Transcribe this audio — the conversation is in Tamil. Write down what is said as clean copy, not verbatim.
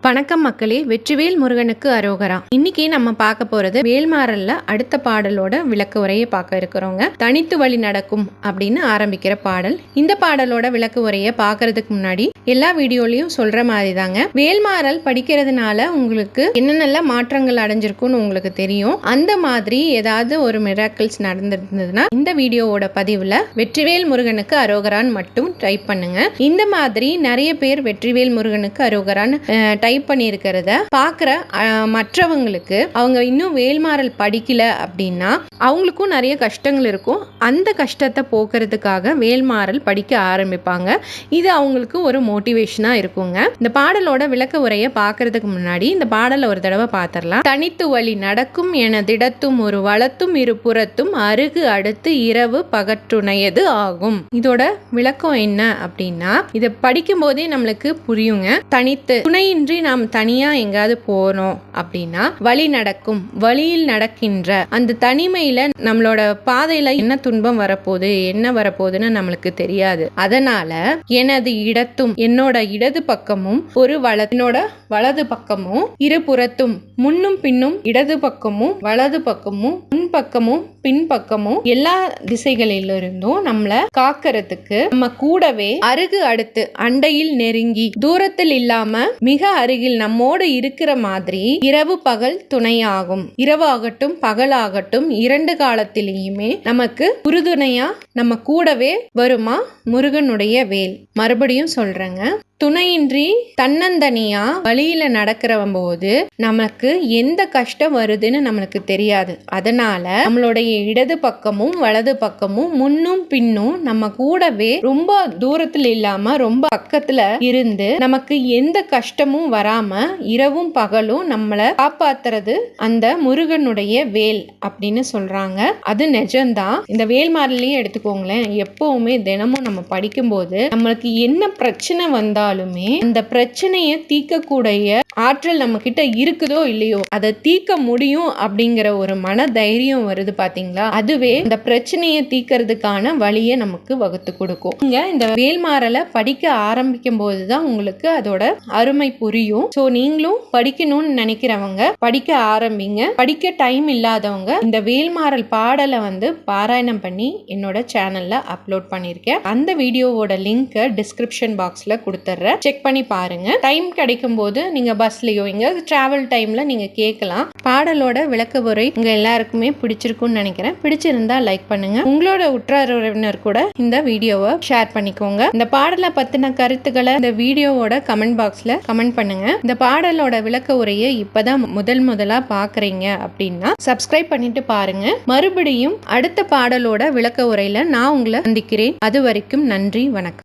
வணக்கம் மக்களே, வெற்றிவேல் முருகனுக்கு அரோகரா. இன்னைக்கு நம்ம பார்க்க போறது வேல்மாறல்ல அடுத்த பாடலோட விளக்க உரையை பார்க்க இருக்கிறோங்க. தனித்து வழி நடக்கும் அப்படின்னு ஆரம்பிக்கிற பாடல். இந்த பாடலோட விளக்க உரையை பார்க்கறதுக்கு முன்னாடி எல்லா வீடியோலையும் சொல்ற மாதிரி தாங்க, வேல்மாறல் படிக்கிறதுனால உங்களுக்கு என்னென்ன மாற்றங்கள் அடைஞ்சிருக்கும்னு உங்களுக்கு தெரியும். அந்த மாதிரி ஏதாவது ஒரு மிராக்கிள்ஸ் நடந்திருந்ததுன்னா இந்த வீடியோவோட பதிவுல வெற்றிவேல் முருகனுக்கு அரோகரான்னு மட்டும் டைப் பண்ணுங்க. இந்த மாதிரி நிறைய பேர் வெற்றிவேல் முருகனுக்கு அரோகரான்னு டைப் பண்ணியிருக்கிறத பார்க்குற மற்றவங்களுக்கு, அவங்க இன்னும் வேல்மாறல் படிக்கல அப்படின்னா அவங்களுக்கும் நிறைய கஷ்டங்கள் இருக்கும். அந்த கஷ்டத்தை போக்குறதுக்காக வேல்மாறல் படிக்க ஆரம்பிப்பாங்க. இது அவங்களுக்கு ஒரு மோட்டிவேஷனாக இருக்குங்க. இந்த பாடலோட விளக்க உரையை பார்க்கறதுக்கு முன்னாடி இந்த பாடலை ஒரு தடவை பார்த்துடலாம். தனித்து வழி நடக்கும் என திடத்தும் ஒரு வளத்தும் இரு புறத்தும் அருகு அடுத்து இரவு பகற்றுணையது ஆகும். இதோட விளக்கம் என்ன அப்படின்னா, இதை படிக்கும் போதே நம்மளுக்கு புரியுங்க. தனித்து துணையின்றி நாம் தனியா எங்காவது போனோம் அப்படின்னா வழி நடக்கும், வழியில் நடக்கின்ற அந்த தனிமையில நம்மளோட பாதையில என்ன துன்பம் வரப்போகுது, என்ன வரப்போகுதுன்னு நம்மளுக்கு தெரியாது. அதனால எனது இடத்தும், என்னோட இடது பக்கமும் ஒரு என்னோட வலது பக்கமும் இருபுறத்தும், முன்னும் பின்னும், இடது பக்கமும் வலது பக்கமும் முன்பக்கமும் பின்பக்கமும் எல்லா திசைகளிலிருந்தும் நம்மளை காக்கிறதுக்கு நம்ம கூடவே அருகு அடுத்து அண்டையில் நெருங்கி தூரத்தில் இல்லாம மிக அருகில் நம்மோடு இருக்கிற மாதிரி இரவு பகல் துணையாகும். இரவாகட்டும் பகலாகட்டும் இரண்டு காலத்திலேயுமே நமக்கு உறுதுணையா நம்ம கூடவே வருமா முருகனுடைய வேல். மறுபடியும் சொல்றேங்க, துணையின்றி தன்னந்தனியா வழியில நடக்கிற போது நமக்கு எந்த கஷ்டம் வருதுன்னு நம்மளுக்கு தெரியாது. அதனால நம்மளுடைய இடது பக்கமும் வலது பக்கமும் முன்னும் பின்னும் நம்ம கூடவே ரொம்ப தூரத்துல இல்லாம ரொம்ப பக்கத்துல இருந்து நமக்கு எந்த கஷ்டமும் வராம இரவும் பகலும் நம்மளை காப்பாத்துறது அந்த முருகனுடைய வேல் அப்படின்னு சொல்றாங்க. அது நிஜம்தான். இந்த வேல்மாறலையே எடுத்துக்கோங்களேன், எப்பவுமே தினமும் நம்ம படிக்கும்போது நம்மளுக்கு என்ன பிரச்சனை வந்தா அந்த பிரச்சனையை தீர்க்கக்கூடிய ஆற்றல் நம்ம கிட்ட இருக்குதோ இல்லையோ அதை தீர்க்க முடியும் அப்படிங்கிற ஒரு மன தைரியம் வருது பாத்தீங்களா, அதுவே இந்த பிரச்சனையை தீர்க்கறதுக்கான வழியை நமக்கு வகுத்து கொடுக்கும். நீங்க இந்த வேல்மாறலை படிக்க ஆரம்பிக்கும் போதுதான் உங்களுக்கு அதோட அருமை புரியும். சோ நீங்களும் படிக்கணும்னு நினைக்கிறவங்க படிக்க ஆரம்பிங்க. படிக்க டைம் இல்லாதவங்க இந்த வேல்மாறல் பாடலை பாராயணம் பண்ணி என்னோட சேனல்ல அப்லோட் பண்ணிருக்கேன். அந்த வீடியோவோட லிங்க் டிஸ்கிரிப்ஷன் பாக்ஸ்ல கொடுத்துறேன், செக் பண்ணி பாருங்க. டைம் கிடைக்கும் போது நீங்க பஸ்லயோ எங்கயாவது டிராவல் டைம்ல நீங்க கேட்கலாம். பாடலோட விளக்க உரை உங்க எல்லாருக்குமே பிடிச்சிருக்கும்னு நினைக்கிறேன். பிடிச்சிருந்தா லைக் பண்ணுங்க. உங்களோட உற்றார் உறவினர் கூட இந்த வீடியோவை ஷேர் பண்ணிக்கோங்க. இந்த பாடலை பத்தின கருத்துக்களை இந்த வீடியோவோட கமெண்ட் பாக்ஸ்ல கமெண்ட் பண்ணுங்க. இந்த பாடலோட விளக்க உரையை இப்பதான் முதலா பாக்குறீங்க அப்படின்னா சப்ஸ்கிரைப் பண்ணிட்டு பாருங்க. மறுபடியும் அடுத்த பாடலோட விளக்க உரையில நான் உங்களை சந்திக்கிறேன். அது வரைக்கும் நன்றி, வணக்கம்.